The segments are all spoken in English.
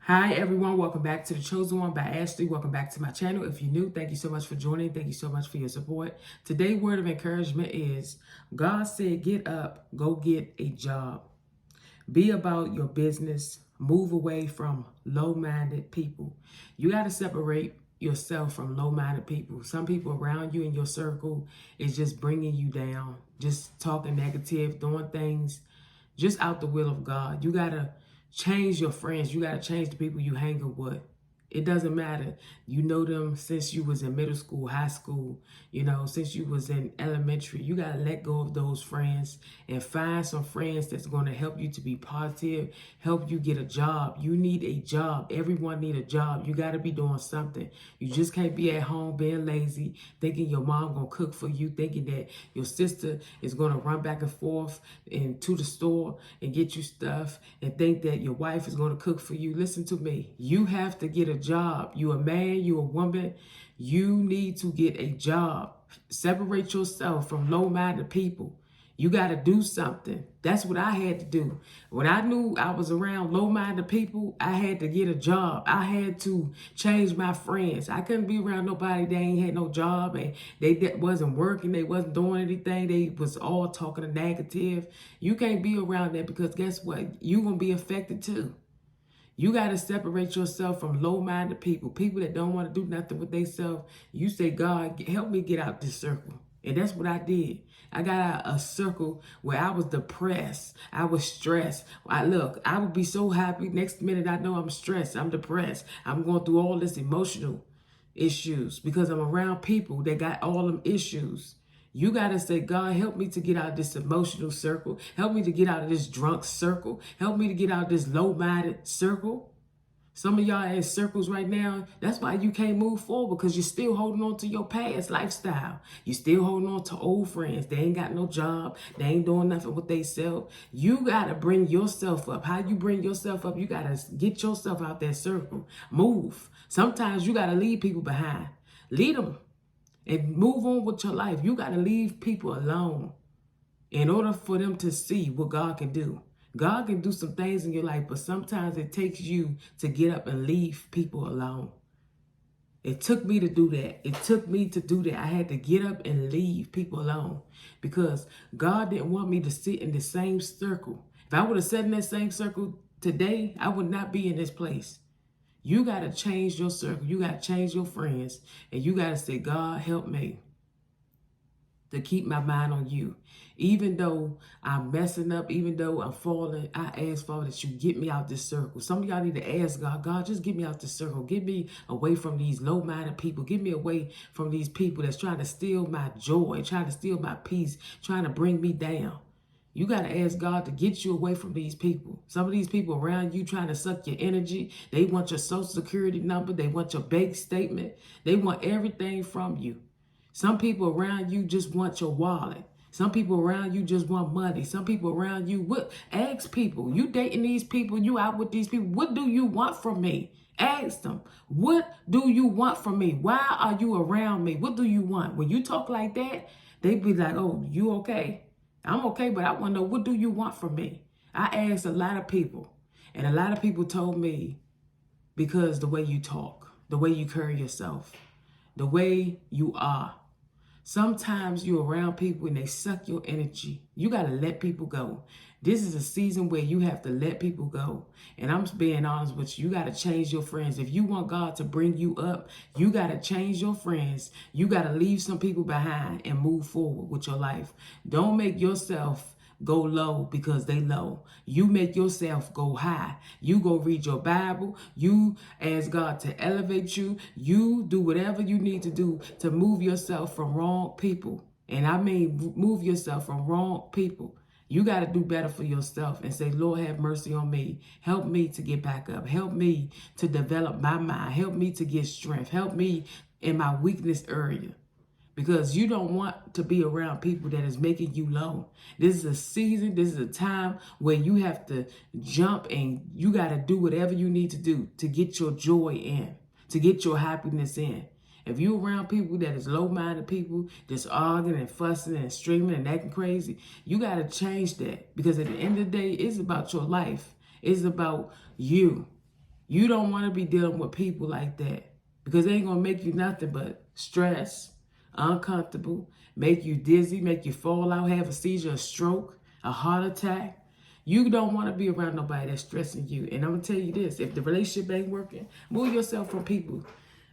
Hi everyone, welcome back to The Chosen One by Ashley. Welcome back to my channel. If you're new, thank you so much for joining. Thank you so much for your support. Today's word of encouragement is God said, get up, go get a job. Be about your business. Move away from low-minded people. You got to separate yourself from low-minded people. Some people around you in your circle is just bringing you down, just talking negative, doing things just out the will of God. You got to change your friends. You got to change the people you hang up with. It doesn't matter. You know them since you was in middle school, high school, since you was in elementary. You got to let go of those friends and find some friends that's going to help you to be positive, help you get a job. You need a job. Everyone need a job. You got to be doing something. You just can't be at home being lazy, thinking your mom going to cook for you, thinking that your sister is going to run back and forth into the store and get you stuff, and think that your wife is going to cook for you. Listen to me. You have to get a job. You a man, you a woman, you need to get a job. Separate yourself from low-minded people. You got to do something. That's what I had to do. When I knew I was around low-minded people, I had to get a job. I had to change my friends. I couldn't be around nobody that ain't had no job and they wasn't working, they wasn't doing anything, they was all talking negative. You can't be around that, because guess what? You gonna be affected too. You got to separate yourself from low-minded people, people that don't want to do nothing with themselves. You say, God, help me get out this circle. And that's what I did. I got out a circle where I was depressed. I was stressed. I would be so happy. Next minute, I know I'm stressed. I'm depressed. I'm going through all this emotional issues because I'm around people that got all them issues. You got to say, God, help me to get out of this emotional circle. Help me to get out of this drunk circle. Help me to get out of this low-minded circle. Some of y'all in circles right now, that's why you can't move forward, because you're still holding on to your past lifestyle. You're still holding on to old friends. They ain't got no job. They ain't doing nothing with themselves. You got to bring yourself up. How you bring yourself up? You got to get yourself out that circle. Move. Sometimes you got to leave people behind. Lead them and move on with your life. You got to leave people alone in order for them to see what God can do. God can do some things in your life, but sometimes it takes you to get up and leave people alone. It took me to do that. It took me to do that. I had to get up and leave people alone, because God didn't want me to sit in the same circle. If I would have sat in that same circle today, I would not be in this place. You got to change your circle. You got to change your friends. And you got to say, God, help me to keep my mind on you. Even though I'm messing up, even though I'm falling, I ask, Father, that you get me out this circle. Some of y'all need to ask God, God, just get me out this circle. Get me away from these low-minded people. Get me away from these people that's trying to steal my joy, trying to steal my peace, trying to bring me down. You got to ask God to get you away from these people. Some of these people around you trying to suck your energy. They want your social security number. They want your bank statement. They want everything from you. Some people around you just want your wallet. Some people around you just want money. Some people around you, ask people. You dating these people, you out with these people. What do you want from me? Ask them. What do you want from me? Why are you around me? What do you want? When you talk like that, they be like, oh, you okay? I'm okay, but I want to know, what do you want from me? I asked a lot of people, and a lot of people told me, because the way you talk, the way you carry yourself, the way you are. Sometimes you're around people and they suck your energy. You got to let people go. This is a season where you have to let people go. And I'm being honest with you. You got to change your friends. If you want God to bring you up, you got to change your friends. You got to leave some people behind and move forward with your life. Don't make yourself go low because they low. You make yourself go high. You go read your Bible. You ask God to elevate you. You do whatever you need to do to move yourself from wrong people. And I mean, move yourself from wrong people. You got to do better for yourself and say, Lord, have mercy on me. Help me to get back up. Help me to develop my mind. Help me to get strength. Help me in my weakness area. Because you don't want to be around people that is making you low. This is a season, this is a time where you have to jump and you got to do whatever you need to do to get your joy in, to get your happiness in. If you're around people that is low-minded people, just arguing and fussing and screaming and acting crazy, you got to change that. Because at the end of the day, it's about your life. It's about you. You don't want to be dealing with people like that because they ain't going to make you nothing but stress, uncomfortable, make you dizzy, make you fall out, have a seizure, a stroke, a heart attack. You don't want to be around nobody that's stressing you. And I'm going to tell you this, if the relationship ain't working, move yourself from people.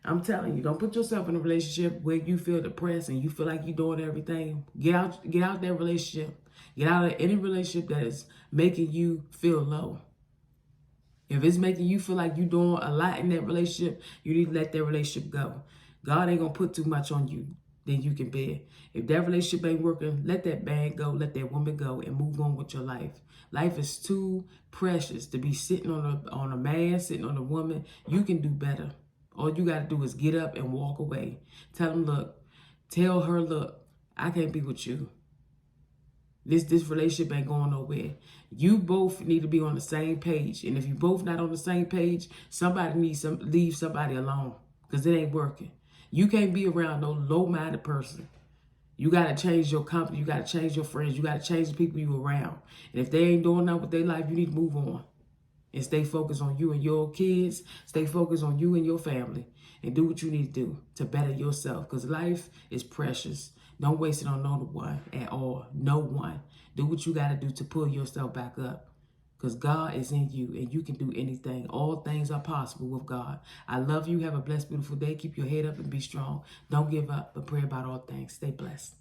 I'm telling you, don't put yourself in a relationship where you feel depressed and you feel like you're doing everything. Get out that relationship. Get out of any relationship that is making you feel low. If it's making you feel like you're doing a lot in that relationship, you need to let that relationship go. God ain't going to put too much on you than you can bear. If that relationship ain't working, let that man go, let that woman go, and move on with your life. Life is too precious to be sitting on a man, sitting on a woman. You can do better. All you got to do is get up and walk away. Tell her, look, I can't be with you. This relationship ain't going nowhere. You both need to be on the same page. And if you both not on the same page, somebody needs to leave somebody alone because it ain't working. You can't be around no low-minded person. You got to change your company. You got to change your friends. You got to change the people you around. And if they ain't doing nothing with their life, you need to move on. And stay focused on you and your kids. Stay focused on you and your family. And do what you need to do to better yourself. Because life is precious. Don't waste it on no one at all. No one. Do what you got to do to pull yourself back up. Because God is in you and you can do anything. All things are possible with God. I love you. Have a blessed, beautiful day. Keep your head up and be strong. Don't give up, but pray about all things. Stay blessed.